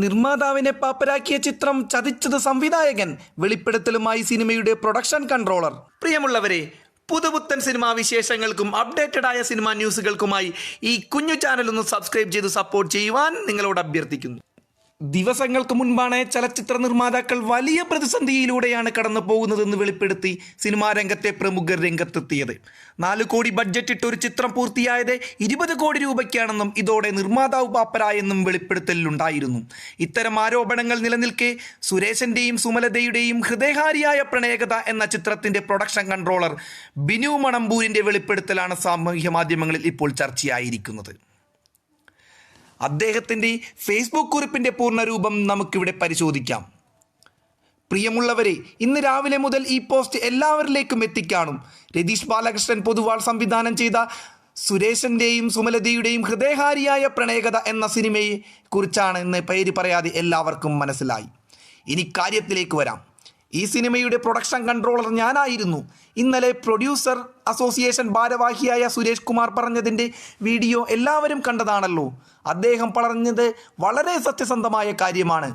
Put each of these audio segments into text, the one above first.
നിർമ്മാതാവിനെ പാപ്പരാക്കിയ ചിത്രം ചതിച്ചത് സംവിധായകൻ, വെളിപ്പെടുത്തലുമായി സിനിമയുടെ പ്രൊഡക്ഷൻ കൺട്രോളർ. പ്രിയമുള്ളവരെ, പുതുപുത്തൻ സിനിമാ വിശേഷങ്ങൾക്കും അപ്ഡേറ്റഡ് ആയ സിനിമാ ന്യൂസുകൾക്കുമായി ഈ കുഞ്ഞു ചാനൽ ഒന്ന് സബ്സ്ക്രൈബ് ചെയ്ത് സപ്പോർട്ട് ചെയ്യുവാൻ നിങ്ങളോട് അഭ്യർത്ഥിക്കുന്നു. ദിവസങ്ങൾക്ക് മുൻപാണ് ചലച്ചിത്ര നിർമ്മാതാക്കൾ വലിയ പ്രതിസന്ധിയിലൂടെയാണ് കടന്നു പോകുന്നതെന്ന് വെളിപ്പെടുത്തി സിനിമാ രംഗത്തെ പ്രമുഖർ രംഗത്തെത്തിയത്. 4 കോടി ബഡ്ജറ്റിട്ട് ഒരു ചിത്രം പൂർത്തിയായത് 20 കോടി രൂപയ്ക്കാണെന്നും ഇതോടെ നിർമ്മാതാവ് പാപ്പരായെന്നും വെളിപ്പെടുത്തലുണ്ടായിരുന്നു. ഇത്തരം ആരോപണങ്ങൾ നിലനിൽക്കെ സുരേഷിൻ്റെയും സുമലതയുടെയും ഹൃദയഹാരിയായ പ്രണയകഥ എന്ന ചിത്രത്തിൻ്റെ പ്രൊഡക്ഷൻ കൺട്രോളർ ബിനു മണമ്പൂരിൻ്റെ വെളിപ്പെടുത്തലാണ് സാമൂഹ്യ മാധ്യമങ്ങളിൽ ഇപ്പോൾ ചർച്ചയായിരിക്കുന്നത്. അദ്ദേഹത്തിൻ്റെ ഫേസ്ബുക്ക് കുറിപ്പിൻ്റെ പൂർണ്ണരൂപം നമുക്കിവിടെ പരിശോധിക്കാം. പ്രിയമുള്ളവരെ, ഇന്ന് രാവിലെ മുതൽ ഈ പോസ്റ്റ് എല്ലാവരിലേക്കും എത്തിക്കാണും. രതീഷ് ബാലകൃഷ്ണൻ പൊതുവാൾ സംവിധാനം ചെയ്ത സുരേഷിൻ്റെയും സുമലതയുടെയും ഹൃദയഹാരിയായ പ്രണയകഥ എന്ന സിനിമയെ കുറിച്ചാണ് ഇന്ന് പേര് പറയാതെ എല്ലാവർക്കും മനസ്സിലായി. ഇനി കാര്യത്തിലേക്ക് വരാം. ഈ സിനിമയുടെ പ്രൊഡക്ഷൻ കൺട്രോളർ ഞാനായിരുന്നു. ഇന്നലെ പ്രൊഡ്യൂസർ അസോസിയേഷൻ ഭാരവാഹിയായ സുരേഷ് കുമാർ പറഞ്ഞതിൻ്റെ വീഡിയോ എല്ലാവരും കണ്ടതാണല്ലോ. അദ്ദേഹം പറഞ്ഞത് വളരെ സത്യസന്ധമായ കാര്യമാണ്.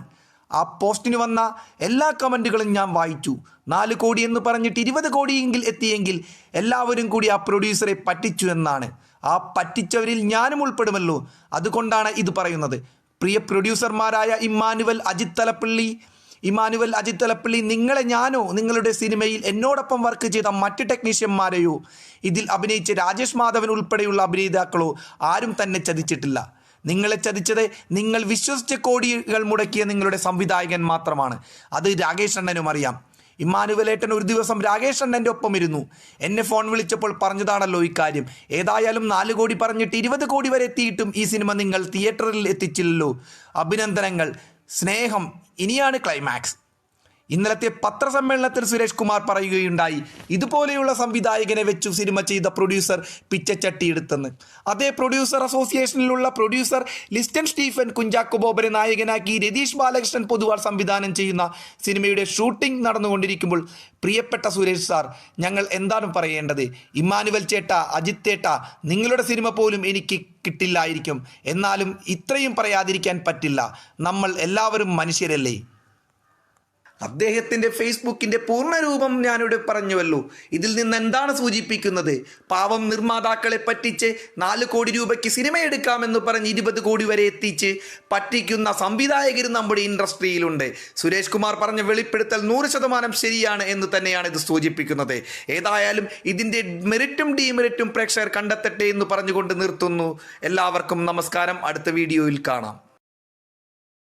ആ പോസ്റ്റിന് വന്ന എല്ലാ കമൻറ്റുകളും ഞാൻ വായിച്ചു. 4 കോടി എന്ന് പറഞ്ഞിട്ട് 20 കോടിയെങ്കിൽ എത്തിയെങ്കിൽ എല്ലാവരും കൂടി ആ പ്രൊഡ്യൂസറെ പറ്റിച്ചു എന്നാണ്. ആ പറ്റിച്ചവരിൽ ഞാനും ഉൾപ്പെടുമല്ലോ. അതുകൊണ്ടാണ് ഇത് പറയുന്നത്. പ്രിയ പ്രൊഡ്യൂസർമാരായ ഇമ്മാനുവൽ അജിത് തലപ്പള്ളി, നിങ്ങളെ ഞാനോ നിങ്ങളുടെ സിനിമയിൽ എന്നോടൊപ്പം വർക്ക് ചെയ്ത മറ്റ് ടെക്നീഷ്യന്മാരെയോ ഇതിൽ അഭിനയിച്ച രാജേഷ് മാധവൻ ഉൾപ്പെടെയുള്ള അഭിനേതാക്കളോ ആരും തന്നെ ചതിച്ചിട്ടില്ല. നിങ്ങളെ ചതിച്ചത് നിങ്ങൾ വിശ്വസിച്ച കോടികൾ മുടക്കിയ നിങ്ങളുടെ സംവിധായകൻ മാത്രമാണ്. അത് രാകേഷ് അണ്ണനും അറിയാം. ഇമ്മാനുവലേട്ടൻ ഒരു ദിവസം രാകേഷ് അണ്ണൻ്റെ ഒപ്പം ഇരുന്നു. എന്നെ ഫോൺ വിളിച്ചപ്പോൾ പറഞ്ഞതാണല്ലോ ഇക്കാര്യം. ഏതായാലും 4 കോടി പറഞ്ഞിട്ട് 20 കോടി വരെ എത്തിയിട്ടും ഈ സിനിമ നിങ്ങൾ തിയേറ്ററിൽ എത്തിച്ചില്ലല്ലോ. അഭിനന്ദനങ്ങൾ, സ്നേഹം. ഇനിയാണ് ക്ലൈമാക്സ്. ഇന്നലത്തെ പത്രസമ്മേളനത്തിൽ സുരേഷ് കുമാർ പറയുകയുണ്ടായി, ഇതുപോലെയുള്ള സംവിധായകനെ വെച്ചു സിനിമ ചെയ്ത പ്രൊഡ്യൂസർ പിച്ചച്ചട്ടിയെടുത്തെന്ന്. അതേ പ്രൊഡ്യൂസർ അസോസിയേഷനിലുള്ള പ്രൊഡ്യൂസർ ലിസ്റ്റൻ സ്റ്റീഫൻ കുഞ്ചാക്കോ ബോബനെ നായകനാക്കി രതീഷ് ബാലകൃഷ്ണൻ പൊതുവാൾ സംവിധാനം ചെയ്യുന്ന സിനിമയുടെ ഷൂട്ടിംഗ് നടന്നുകൊണ്ടിരിക്കുമ്പോൾ പ്രിയപ്പെട്ട സുരേഷ് സാർ, ഞങ്ങൾ എന്താണ് പറയേണ്ടത്? ഇമ്മാനുവൽ ചേട്ടാ, അജിത് ചേട്ടാ, നിങ്ങളുടെ സിനിമ പോലും എനിക്ക് കിട്ടില്ലായിരിക്കും. എന്നാലും ഇത്രയും പറയാതിരിക്കാൻ പറ്റില്ല. നമ്മൾ എല്ലാവരും മനുഷ്യരല്ലേ. അദ്ദേഹത്തിൻ്റെ ഫേസ്ബുക്കിൻ്റെ പൂർണ്ണരൂപം ഞാനിവിടെ പറഞ്ഞുവല്ലോ. ഇതിൽ നിന്ന് എന്താണ് സൂചിപ്പിക്കുന്നത്? പാവം നിർമ്മാതാക്കളെ പറ്റിച്ച് 4 കോടി രൂപയ്ക്ക് സിനിമ എടുക്കാമെന്ന് പറഞ്ഞ് 20 കോടി വരെ എത്തിച്ച് പറ്റിക്കുന്ന സംവിധായകർ നമ്മുടെ ഇൻഡസ്ട്രിയിലുണ്ട്. സുരേഷ് കുമാർ പറഞ്ഞ വെളിപ്പെടുത്തൽ 100% ശരിയാണ് എന്ന് തന്നെയാണ് ഇത് സൂചിപ്പിക്കുന്നത്. ഏതായാലും ഇതിൻ്റെ മെറിറ്റും ഡീമെറിറ്റും പ്രേക്ഷകർ കണ്ടെത്തട്ടെ എന്ന് പറഞ്ഞുകൊണ്ട് നിർത്തുന്നു. എല്ലാവർക്കും നമസ്കാരം. അടുത്ത വീഡിയോയിൽ കാണാം.